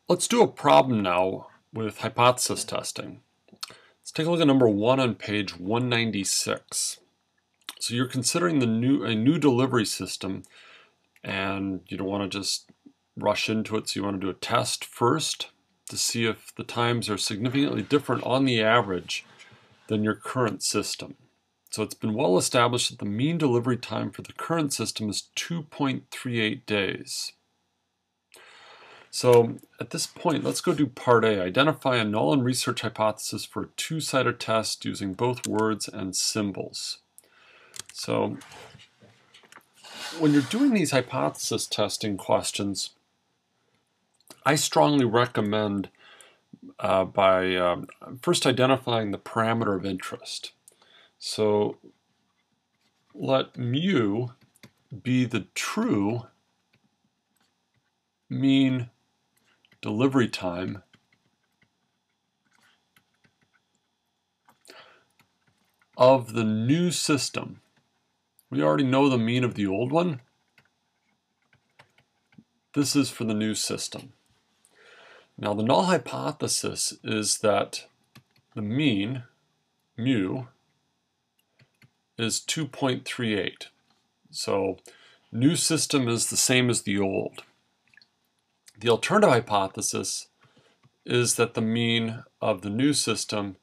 Let's do a problem now with hypothesis testing. Let's take a look at number 1 on page 196. So you're considering a new delivery system, and you don't want to just rush into it, so you want to do a test first to see if the times are significantly different on the average than your current system. So it's been well established that the mean delivery time for the current system is 2.38 days. So at this point, let's go do part A. Identify a null and research hypothesis for a two-sided test using both words and symbols. So when you're doing these hypothesis testing questions, I strongly recommend by first identifying the parameter of interest. So let mu be the true mean delivery time of the new system. We already know the mean of the old one. This is for the new system. Now the null hypothesis is that the mean, mu, is 2.38. So new system is the same as the old. The alternative hypothesis is that the mean of the new system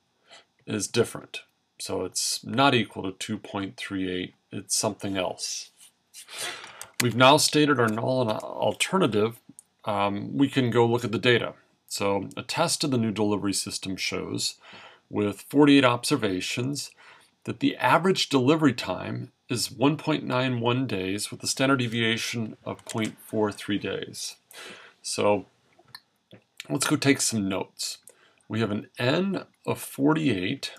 is different. So it's not equal to 2.38, it's something else. We've now stated our null and alternative. We can go look at the data. So a test of the new delivery system shows, with 48 observations, that the average delivery time is 1.91 days with a standard deviation of 0.43 days. So let's go take some notes. We have an n of 48.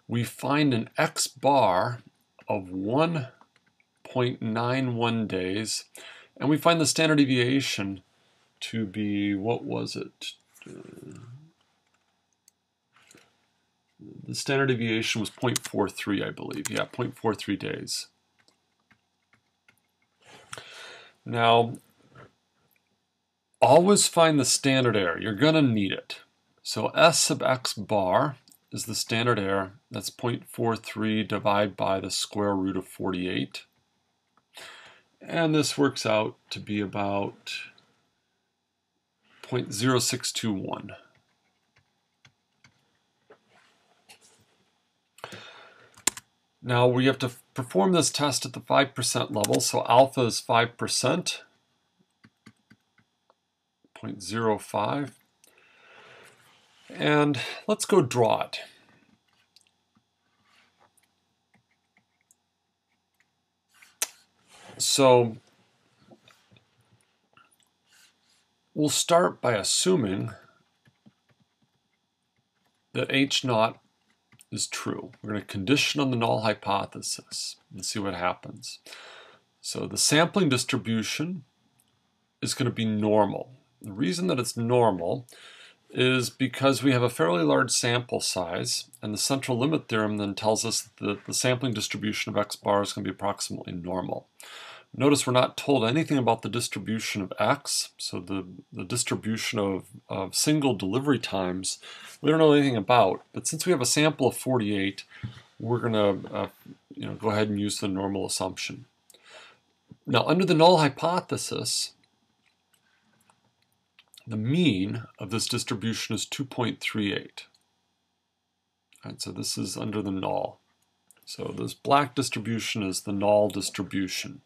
We find an x bar of 1.91 days, and we find the standard deviation to be, what was it? The standard deviation was 0.43, I believe. Yeah, 0.43 days. Now, always find the standard error. You're going to need it. So S sub x bar is the standard error. That's 0.43 divided by the square root of 48. And this works out to be about 0.0621. Now we have to perform this test at the 5% level. So alpha is 5%. 0.05, and let's go draw it. So we'll start by assuming that H0 is true. We're going to condition on the null hypothesis and see what happens. So the sampling distribution is going to be normal. The reason that it's normal is because we have a fairly large sample size, and the central limit theorem then tells us that the sampling distribution of x bar is going to be approximately normal. Notice we're not told anything about the distribution of x, so the distribution of single delivery times we don't know anything about, but since we have a sample of 48, we're going to go ahead and use the normal assumption. Now under the null hypothesis, the mean of this distribution is 2.38. Right, so this is under the null. So this black distribution is the null distribution.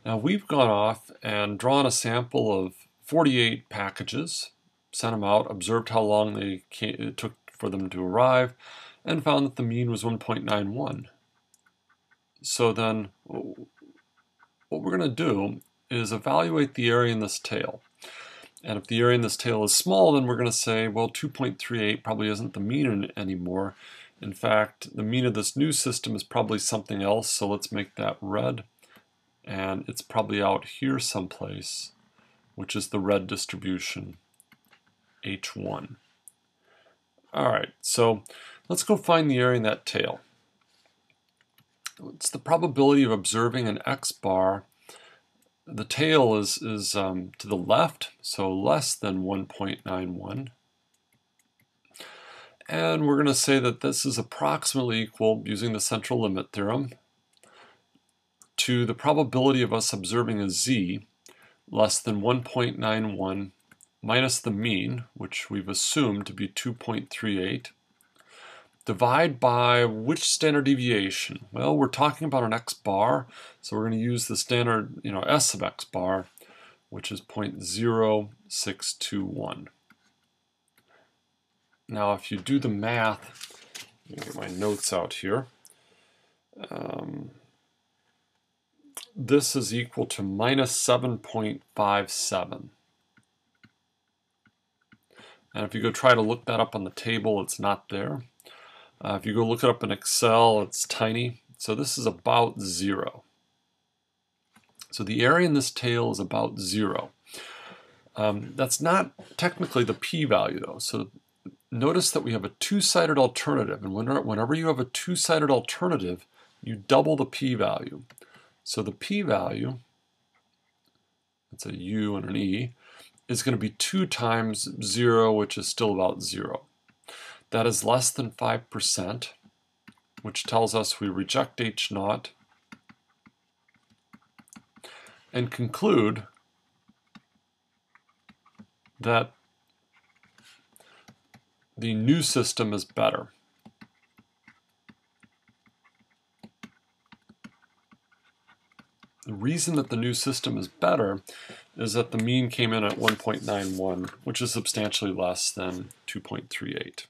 Now we've gone off and drawn a sample of 48 packages, sent them out, observed how long it took for them to arrive, and found that the mean was 1.91. So then what we're going to do is evaluate the area in this tail. And if the area in this tail is small, then we're going to say, well, 2.38 probably isn't the mean anymore. In fact, the mean of this new system is probably something else, so let's make that red. And it's probably out here someplace, which is the red distribution, H1. All right, so let's go find the area in that tail. It's the probability of observing an x bar the tail is to the left, so less than 1.91. And we're going to say that this is approximately equal, using the central limit theorem, to the probability of us observing a z less than 1.91 minus the mean, which we've assumed to be 2.38, divide by which standard deviation? Well, we're talking about an x bar, so we're going to use the standard, s of x bar, which is 0.0621. Now, if you do the math, let me get my notes out here. This is equal to minus 7.57. And if you go try to look that up on the table, it's not there. If you go look it up in Excel, it's tiny. So this is about 0. So the area in this tail is about 0. That's not technically the p-value, though. So notice that we have a two-sided alternative. And whenever you have a two-sided alternative, you double the p-value. So the p-value, that's a u and an e, is going to be 2 times 0, which is still about 0. That is less than 5%, which tells us we reject H0 and conclude that the new system is better. The reason that the new system is better is that the mean came in at 1.91, which is substantially less than 2.38.